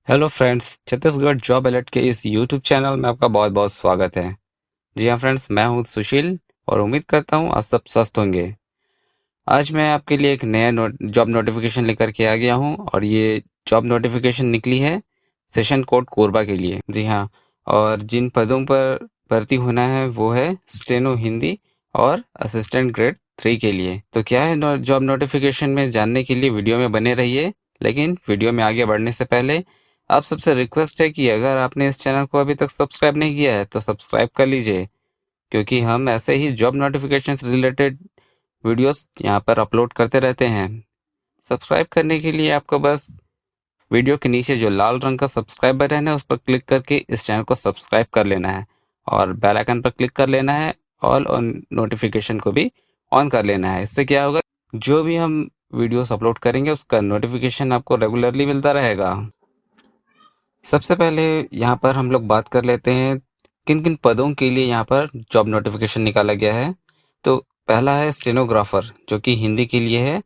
Hello friends, Chhattisgarh job alert के इस YouTube channel में आपका बहुत बहुत स्वागत है। जी हाँ फ्रेंड्स, मैं हूँ सुशील और उम्मीद करता हूँ आप सब स्वस्थ होंगे। आज मैं आपके लिए एक नया जॉब नोटिफिकेशन लेकर के आ गया हूँ और ये जॉब नोटिफिकेशन निकली है सेशन कोड कोरबा के लिए। जी हाँ, और जिन पदों पर भर्ती होना है वो है स्टेनो हिंदी और असिस्टेंट ग्रेड 3 के लिए। तो क्या है जॉब नोटिफिकेशन में जानने के लिए वीडियो में बने रहिए। लेकिन वीडियो में आगे बढ़ने से पहले आप सबसे रिक्वेस्ट है कि अगर आपने इस चैनल को अभी तक सब्सक्राइब नहीं किया है तो सब्सक्राइब कर लीजिए, क्योंकि हम ऐसे ही जॉब नोटिफिकेशन से रिलेटेड वीडियोस यहाँ पर अपलोड करते रहते हैं। सब्सक्राइब करने के लिए आपको बस वीडियो के नीचे जो लाल रंग का सब्सक्राइब बटन है उस पर क्लिक करके इस चैनल को सब्सक्राइब कर लेना है और बेल आइकन पर क्लिक कर लेना है। ऑल ऑन नोटिफिकेशन को भी ऑन कर लेना है। इससे क्या होगा, जो भी हम वीडियोस अपलोड करेंगे उसका नोटिफिकेशन आपको रेगुलरली मिलता रहेगा। सबसे पहले यहाँ पर हम लोग बात कर लेते हैं किन किन पदों के लिए यहाँ पर जॉब नोटिफिकेशन निकाला गया है। तो पहला है स्टेनोग्राफर, जो कि हिंदी के लिए है,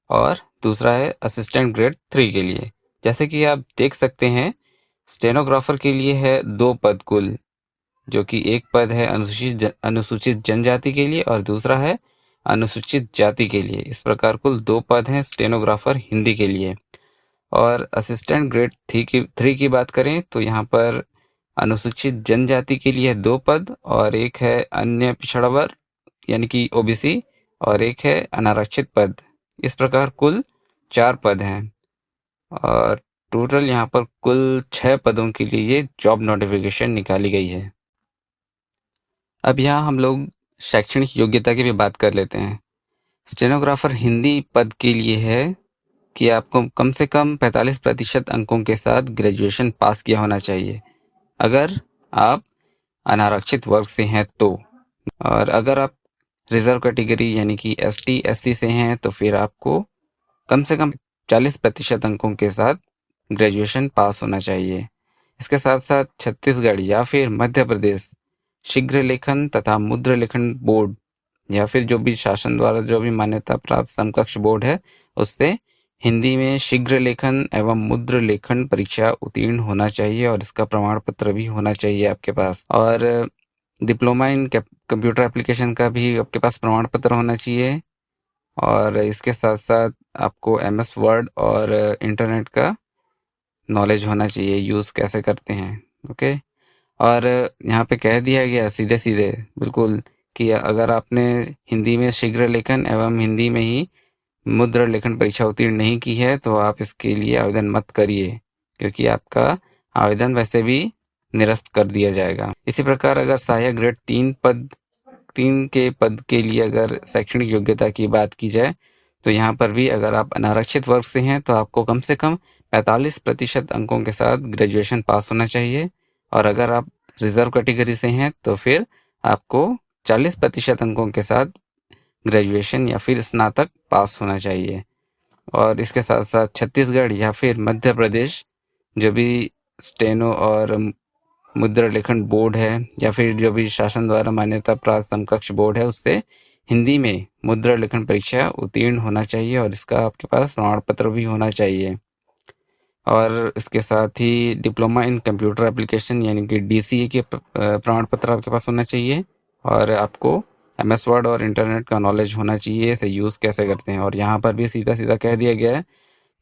और दूसरा है असिस्टेंट ग्रेड 3 के लिए। जैसे कि आप देख सकते हैं, स्टेनोग्राफर के लिए है 2 पद कुल, जो कि एक पद है अनुसूचित जनजाति के लिए और दूसरा है अनुसूचित जाति के लिए। इस प्रकार कुल 2 पद हैं स्टेनोग्राफर हिंदी के लिए। और असिस्टेंट ग्रेड 3 की बात करें तो यहाँ पर अनुसूचित जनजाति के लिए 2 पद और एक है अन्य पिछड़ा वर्ग यानी कि ओबीसी और एक है अनारक्षित पद। इस प्रकार कुल 4 पद हैं और टोटल यहाँ पर कुल 6 पदों के लिए ये जॉब नोटिफिकेशन निकाली गई है। अब यहाँ हम लोग शैक्षणिक योग्यता की भी बात कर लेते हैं। स्टेनोग्राफर हिंदी पद के लिए है कि आपको कम से कम 45% अंकों के साथ ग्रेजुएशन पास किया होना चाहिए, अगर आप अनारक्षित वर्ग से हैं तो। और अगर आप रिजर्व कैटेगरी यानी कि एसटी एससी से हैं तो फिर आपको कम से कम 40% अंकों के साथ ग्रेजुएशन पास होना चाहिए। इसके साथ साथ छत्तीसगढ़ या फिर मध्य प्रदेश शीघ्र लेखन तथा मुद्र लेखन बोर्ड या फिर जो भी शासन द्वारा जो भी मान्यता प्राप्त समकक्ष बोर्ड है उससे हिंदी में शीघ्र लेखन एवं मुद्र लेखन परीक्षा उत्तीर्ण होना चाहिए और इसका प्रमाण पत्र भी होना चाहिए आपके पास। और डिप्लोमा इन कंप्यूटर एप्लीकेशन का भी आपके पास प्रमाण पत्र होना चाहिए। और इसके साथ साथ आपको एमएस वर्ड और इंटरनेट का नॉलेज होना चाहिए, यूज़ कैसे करते हैं। ओके। और यहाँ पे कह दिया गया सीधे सीधे बिल्कुल कि अगर आपने हिंदी में शीघ्र लेखन एवं हिंदी में ही मुद्रा लेखन परीक्षा उत्तीर्ण नहीं की है तो आप इसके लिए आवेदन मत करिए, क्योंकि आपका आवेदन वैसे भी निरस्त कर दिया जाएगा। इसी प्रकार अगर सहायक ग्रेड 3 के पद के लिए अगर शैक्षणिक योग्यता की बात की जाए तो यहाँ पर भी अगर आप अनारक्षित वर्ग से हैं तो आपको कम से कम 45% अंकों के साथ ग्रेजुएशन पास होना चाहिए। और अगर आप रिजर्व कैटेगरी से हैं तो फिर आपको 40% अंकों के साथ ग्रेजुएशन या फिर स्नातक पास होना चाहिए। और इसके साथ साथ छत्तीसगढ़ या फिर मध्य प्रदेश जो भी स्टेनो और मुद्रा लेखन बोर्ड है या फिर जो भी शासन द्वारा मान्यता प्राप्त समकक्ष बोर्ड है उससे हिंदी में मुद्रा लेखन परीक्षा उत्तीर्ण होना चाहिए और इसका आपके पास प्रमाण पत्र भी होना चाहिए। और इसके साथ ही डिप्लोमा इन कंप्यूटर एप्लीकेशन यानी कि डीसीए के प्रमाण पत्र आपके पास होना चाहिए और आपको एमएस वर्ड और इंटरनेट का नॉलेज होना चाहिए, इसे यूज़ कैसे करते हैं। और यहाँ पर भी सीधा सीधा कह दिया गया है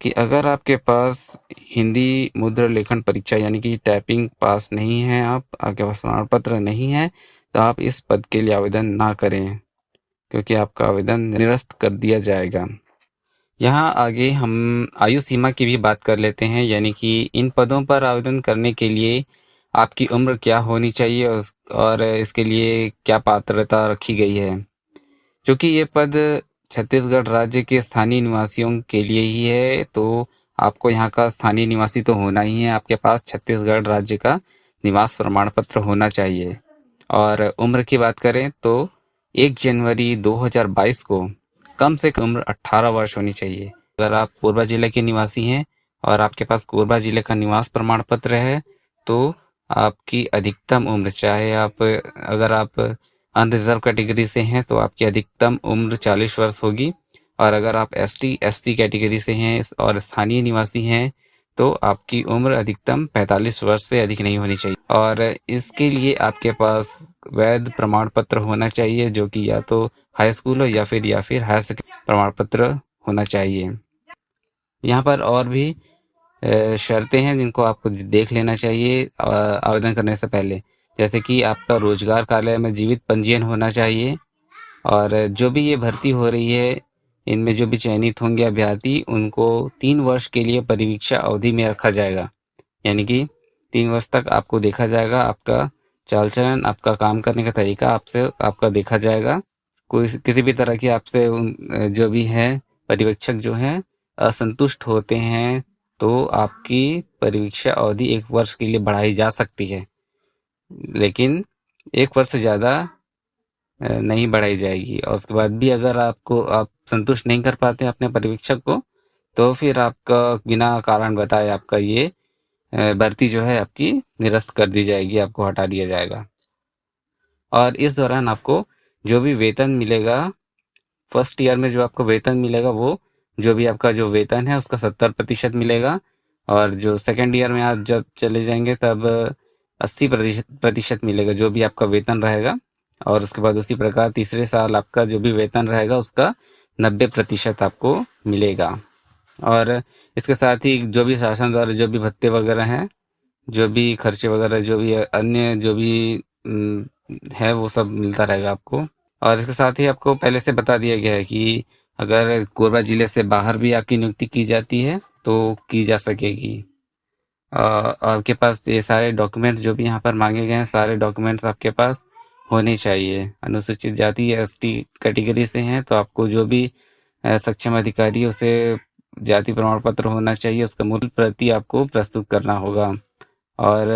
कि अगर आपके पास हिंदी मुद्रा लेखन परीक्षा यानी कि टाइपिंग पास नहीं है, आपके पास प्रमाण पत्र नहीं है, तो आप इस पद के लिए आवेदन ना करें, क्योंकि आपका आवेदन निरस्त कर दिया जाएगा। यहाँ आगे हम आयु सीमा की भी बात कर लेते हैं, यानी कि इन पदों पर आवेदन करने के लिए आपकी उम्र क्या होनी चाहिए और इसके लिए क्या पात्रता रखी गई है। क्योंकि ये पद छत्तीसगढ़ राज्य के स्थानीय निवासियों के लिए ही है तो आपको यहाँ का स्थानीय निवासी तो होना ही है, आपके पास छत्तीसगढ़ राज्य का निवास प्रमाण पत्र होना चाहिए। और उम्र की बात करें तो 1 जनवरी 2022 को कम से कम उम्र 18 वर्ष होनी चाहिए। अगर आप कोरबा जिले के निवासी हैं और आपके पास कोरबा जिले का निवास प्रमाण पत्र है तो आपकी अधिकतम उम्र, चाहे अगर आप अनरिजर्व कैटेगरी से हैं तो आपकी अधिकतम उम्र 40 वर्ष होगी। और अगर आप एसटी एसटी कैटेगरी से हैं और स्थानीय निवासी हैं तो आपकी उम्र अधिकतम 45 वर्ष से अधिक नहीं होनी चाहिए और इसके लिए आपके पास वैध प्रमाण पत्र होना चाहिए, जो कि या तो हाई स्कूल हो या फिर हायर सेकेंडरी प्रमाण पत्र होना चाहिए। यहाँ पर और भी शर्तें हैं जिनको आपको देख लेना चाहिए आवेदन करने से पहले, जैसे कि आपका रोजगार कार्यालय में जीवित पंजीयन होना चाहिए और जो भी ये भर्ती हो रही है इनमें जो भी चयनित होंगे अभ्यर्थी उनको 3 वर्ष के लिए परिवीक्षा अवधि में रखा जाएगा। यानी कि 3 वर्ष तक आपको देखा जाएगा, आपका चाल चलन, आपका काम करने का तरीका आपसे आपका देखा जाएगा। कोई किसी भी तरह की आपसे जो भी है पर्यवेक्षक जो है असंतुष्ट होते हैं तो आपकी परिवीक्षा अवधि 1 वर्ष के लिए बढ़ाई जा सकती है, लेकिन 1 वर्ष से ज्यादा नहीं बढ़ाई जाएगी। और उसके बाद भी अगर आप संतुष्ट नहीं कर पाते अपने पर्यवेक्षक को तो फिर आपका बिना कारण बताए आपका ये भर्ती जो है आपकी निरस्त कर दी जाएगी, आपको हटा दिया जाएगा। और इस दौरान आपको जो भी वेतन मिलेगा, फर्स्ट ईयर में जो आपको वेतन मिलेगा वो जो भी आपका जो वेतन है उसका 70% मिलेगा और जो सेकेंड ईयर में आप जब चले जाएंगे तब 80% मिलेगा जो भी आपका वेतन रहेगा। और उसके बाद उसी प्रकार तीसरे साल आपका जो भी वेतन रहेगा उसका 90% आपको मिलेगा। और इसके साथ ही जो भी शासन द्वारा जो भी भत्ते वगैरह हैं, जो भी खर्चे वगैरह, जो भी अन्य जो भी है वो सब मिलता रहेगा आपको। और इसके साथ ही आपको पहले से बता दिया गया है कि अगर कोरबा जिले से बाहर भी आपकी नियुक्ति की जाती है तो की जा सकेगी। आपके पास ये सारे डॉक्यूमेंट्स जो भी यहाँ पर मांगे गए हैं, सारे डॉक्यूमेंट्स आपके पास होने चाहिए। अनुसूचित जाति या एसटी कैटेगरी से हैं तो आपको जो भी सक्षम अधिकारी उसे जाति प्रमाण पत्र होना चाहिए, उसका मूल प्रति आपको प्रस्तुत करना होगा। और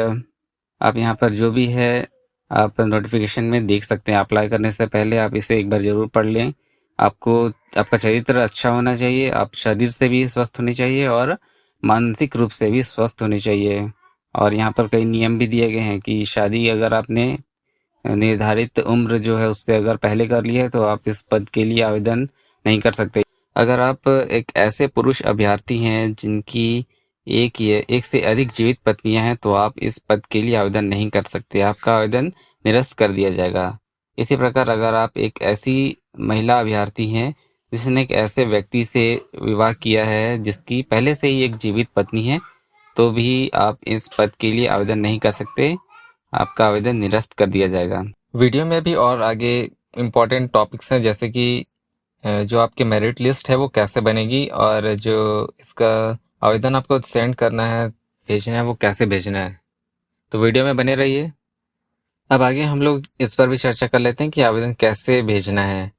आप यहाँ पर जो भी है आप नोटिफिकेशन में देख सकते हैं। अप्लाई करने से पहले आप इसे एक बार जरूर पढ़ लें। आपका चरित्र अच्छा होना चाहिए, आप शरीर से भी स्वस्थ होने चाहिए और मानसिक रूप से भी स्वस्थ होने चाहिए। और यहाँ पर कई नियम भी दिए गए हैं कि शादी अगर आपने निर्धारित उम्र जो है उससे अगर पहले कर लिया है तो आप इस पद के लिए आवेदन नहीं कर सकते। अगर आप एक ऐसे पुरुष अभ्यर्थी हैं जिनकी एक से अधिक जीवित पत्नियां हैं तो आप इस पद के लिए आवेदन नहीं कर सकते, आपका आवेदन निरस्त कर दिया जाएगा। इसी प्रकार अगर आप एक ऐसी महिला अभ्यर्थी हैं जिसने एक ऐसे व्यक्ति से विवाह किया है जिसकी पहले से ही एक जीवित पत्नी है तो भी आप इस पद के लिए आवेदन नहीं कर सकते, आपका आवेदन निरस्त कर दिया जाएगा। वीडियो में भी और आगे इम्पोर्टेंट टॉपिक्स हैं, जैसे कि जो आपकी मेरिट लिस्ट है वो कैसे बनेगी और जो इसका आवेदन आपको सेंड करना है, भेजना है, वो कैसे भेजना है। तो वीडियो में बने रहिए। अब आगे हम लोग इस पर भी चर्चा कर लेते हैं कि आवेदन कैसे भेजना है।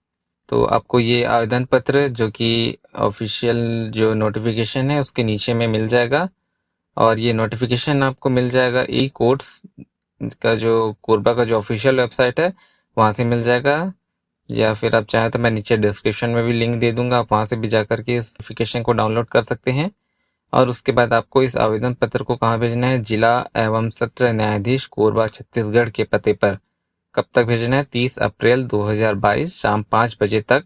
तो आपको ये आवेदन पत्र जो कि ऑफिशियल जो नोटिफिकेशन है उसके नीचे में मिल जाएगा और ये नोटिफिकेशन आपको मिल जाएगा ई कोर्ट्स का जो कोरबा का जो ऑफिशियल वेबसाइट है वहां से मिल जाएगा, या फिर आप चाहें तो मैं नीचे डिस्क्रिप्शन में भी लिंक दे दूंगा, आप वहां से भी जाकर के इस नोटिफिकेशन को डाउनलोड कर सकते हैं। और उसके बाद आपको इस आवेदन पत्र को कहाँ भेजना है, जिला एवं सत्र न्यायाधीश कोरबा छत्तीसगढ़ के पते पर। कब तक भेजना है, 30 अप्रैल 2022 शाम 5 बजे तक।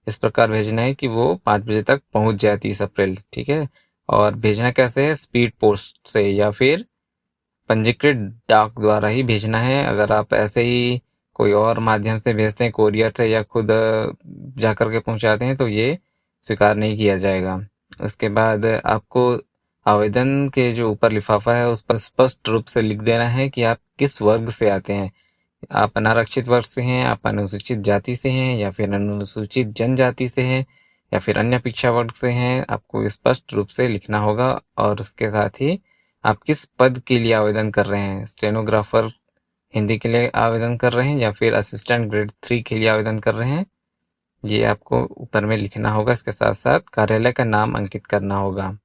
इस प्रकार भेजना है कि वो 5 बजे तक पहुंच जाए 30 अप्रैल, ठीक है। और भेजना कैसे है, स्पीड पोस्ट से या फिर पंजीकृत डाक द्वारा ही भेजना है। अगर आप ऐसे ही कोई और माध्यम से भेजते हैं, कोरियर से या खुद जाकर के पहुंचाते हैं, तो ये स्वीकार नहीं किया जाएगा। उसके बाद आपको आवेदन के जो ऊपर लिफाफा है उस पर स्पष्ट रूप से लिख देना है कि आप किस वर्ग से आते हैं। आप अनारक्षित वर्ग से हैं, आप अनुसूचित जाति से हैं, या फिर अनुसूचित जनजाति से हैं, या फिर अन्य पिछड़ा वर्ग से हैं। आपको स्पष्ट रूप से लिखना होगा। और उसके साथ ही आप किस पद के लिए आवेदन कर रहे हैं, स्टेनोग्राफर हिंदी के लिए आवेदन कर रहे हैं या फिर असिस्टेंट ग्रेड 3 के लिए आवेदन कर रहे हैं, ये आपको ऊपर में लिखना होगा। इसके साथ साथ कार्यालय का नाम अंकित करना होगा।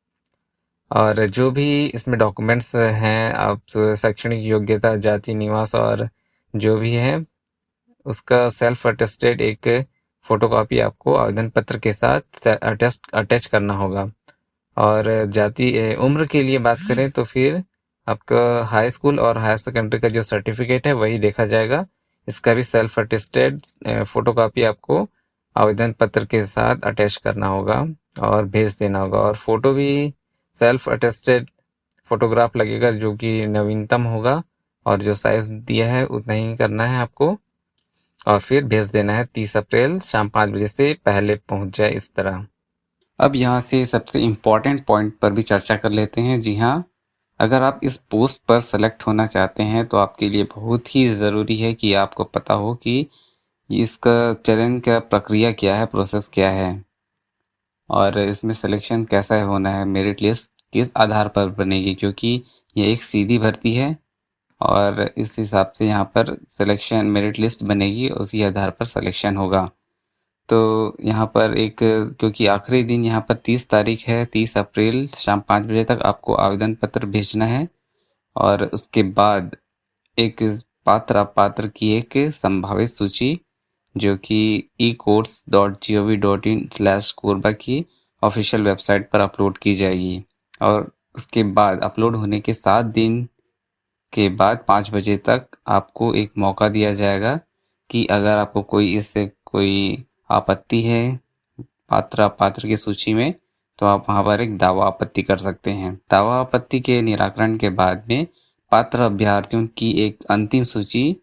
और जो भी इसमें डॉक्यूमेंट्स हैं, आप शैक्षणिक योग्यता, जाति, निवास और जो भी है उसका सेल्फ अटेस्टेड एक फोटोकॉपी आपको आवेदन पत्र के साथ अटैच करना होगा। और जाति उम्र के लिए बात करें तो फिर आपका हाई स्कूल और हायर सेकेंडरी का जो सर्टिफिकेट है वही देखा जाएगा। इसका भी सेल्फ अटेस्टेड फोटोकॉपी आपको आवेदन पत्र के साथ अटैच करना होगा और भेज देना होगा। और फोटो भी सेल्फ अटेस्टेड फोटोग्राफ लगेगा जो कि नवीनतम होगा, और जो साइज दिया है उतना ही करना है आपको, और फिर भेज देना है 30 अप्रैल शाम 5 बजे से पहले पहुंच जाए इस तरह। अब यहाँ से सबसे इम्पोर्टेंट पॉइंट पर भी चर्चा कर लेते हैं। जी हाँ, अगर आप इस पोस्ट पर सेलेक्ट होना चाहते हैं तो आपके लिए बहुत ही ज़रूरी है कि आपको पता हो कि इसका चयन का प्रक्रिया क्या है, प्रोसेस क्या है, और इसमें सिलेक्शन कैसा होना है, मेरिट लिस्ट किस आधार पर बनेगी, क्योंकि ये एक सीधी भर्ती है और इस हिसाब से यहाँ पर सिलेक्शन मेरिट लिस्ट बनेगी, उसी आधार पर सिलेक्शन होगा। तो यहाँ पर एक, क्योंकि आखिरी दिन यहाँ पर 30 तारीख है, 30 अप्रैल शाम 5 बजे तक आपको आवेदन पत्र भेजना है, और उसके बाद एक पात्र अपात्र की एक संभावित सूची जो कि ecourts.gov.in/कोरबा की ऑफिशियल वेबसाइट पर अपलोड की जाएगी, और उसके बाद अपलोड होने के 7 दिन के बाद 5 बजे तक आपको एक मौका दिया जाएगा कि अगर आपको कोई इससे कोई आपत्ति है पात्र अपात्र की सूची में, तो आप वहां पर एक दावा आपत्ति कर सकते हैं। दावा आपत्ति के निराकरण के बाद में पात्र अभ्यर्थियों की एक अंतिम सूची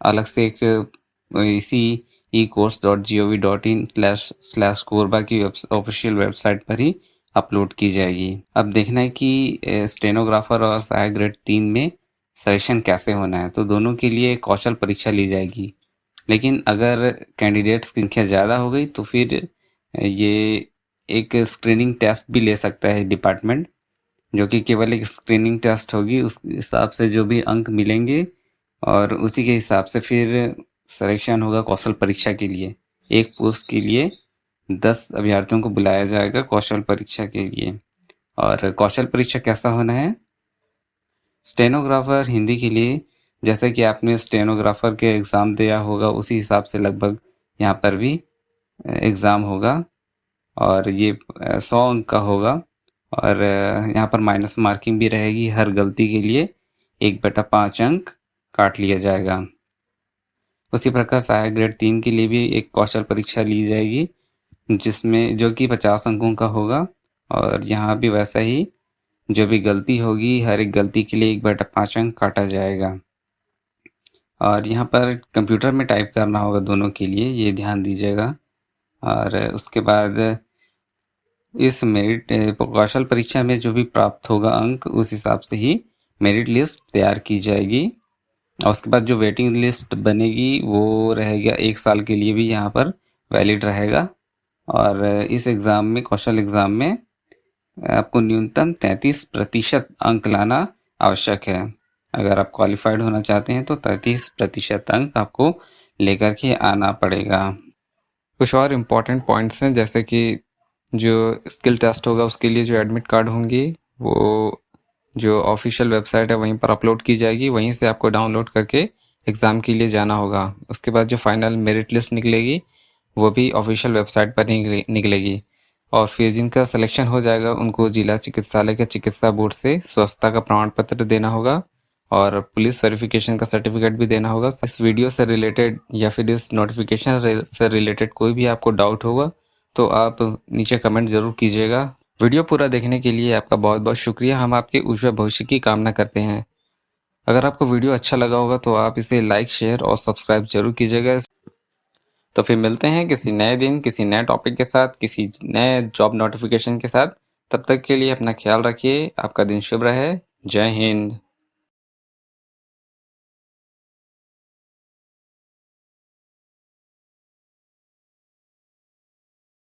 अलग से एक इसी ecourts.gov.in/कोरबा की ऑफिशियल वेबसाइट पर ही अपलोड की जाएगी। अब देखना है कि स्टेनोग्राफर और सहायक ग्रेड 3 में सिलेक्शन कैसे होना है। तो दोनों के लिए कौशल परीक्षा ली जाएगी, लेकिन अगर कैंडिडेट्स की संख्या ज़्यादा हो गई तो फिर ये एक स्क्रीनिंग टेस्ट भी ले सकता है डिपार्टमेंट, जो कि केवल एक स्क्रीनिंग टेस्ट होगी। उस हिसाब से जो भी अंक मिलेंगे और उसी के हिसाब से फिर सिलेक्शन होगा कौशल परीक्षा के लिए। एक पोस्ट के लिए 10 अभ्यर्थियों को बुलाया जाएगा कौशल परीक्षा के लिए। और कौशल परीक्षा कैसा होना है? स्टेनोग्राफर हिंदी के लिए जैसे कि आपने स्टेनोग्राफर के एग्ज़ाम दिया होगा उसी हिसाब से लगभग यहाँ पर भी एग्ज़ाम होगा, और ये 100 अंक का होगा, और यहाँ पर माइनस मार्किंग भी रहेगी। हर गलती के लिए 1/5 अंक काट लिया जाएगा। उसी प्रकार सहायक ग्रेड 3 के लिए भी एक कौशल परीक्षा ली जाएगी, जिसमें जो कि 50 अंकों का होगा, और यहाँ भी वैसा ही जो भी गलती होगी हर एक गलती के लिए 1/5 अंक काटा जाएगा। और यहाँ पर कंप्यूटर में टाइप करना होगा दोनों के लिए, ये ध्यान दीजिएगा। और उसके बाद इस मेरिट कौशल परीक्षा में जो भी प्राप्त होगा अंक, उस हिसाब से ही मेरिट लिस्ट तैयार की जाएगी। और उसके बाद जो वेटिंग लिस्ट बनेगी वो रहेगा 1 साल के लिए भी यहाँ पर वैलिड रहेगा। और इस एग्ज़ाम में, कौशल एग्ज़ाम में आपको न्यूनतम 33% अंक लाना आवश्यक है। अगर आप क्वालिफाइड होना चाहते हैं तो 33% अंक आपको लेकर के आना पड़ेगा। कुछ और इम्पोर्टेंट पॉइंट्स हैं, जैसे कि जो स्किल टेस्ट होगा उसके लिए जो एडमिट कार्ड होंगी वो जो ऑफिशियल वेबसाइट है वहीं पर अपलोड की जाएगी, वहीं से आपको डाउनलोड करके एग्ज़ाम के लिए जाना होगा। उसके बाद जो फाइनल मेरिट लिस्ट निकलेगी वो भी ऑफिशियल वेबसाइट पर निकलेगी, और फिर जिनका सिलेक्शन हो जाएगा उनको जिला चिकित्सालय के चिकित्सा बोर्ड से स्वस्थता का प्रमाण पत्र देना होगा, और पुलिस वेरिफिकेशन का सर्टिफिकेट भी देना होगा। इस वीडियो से रिलेटेड या फिर इस नोटिफिकेशन से रिलेटेड कोई भी आपको डाउट होगा तो आप नीचे कमेंट जरूर कीजिएगा। वीडियो पूरा देखने के लिए आपका बहुत बहुत शुक्रिया। हम आपके उज्जवल भविष्य की कामना करते हैं। अगर आपको वीडियो अच्छा लगा होगा तो आप इसे लाइक, शेयर और सब्सक्राइब जरूर कीजिएगा। तो फिर मिलते हैं किसी नए दिन, किसी नए टॉपिक के साथ, किसी नए जॉब नोटिफिकेशन के साथ। तब तक के लिए अपना ख्याल रखिए। आपका दिन शुभ रहे। जय हिंद।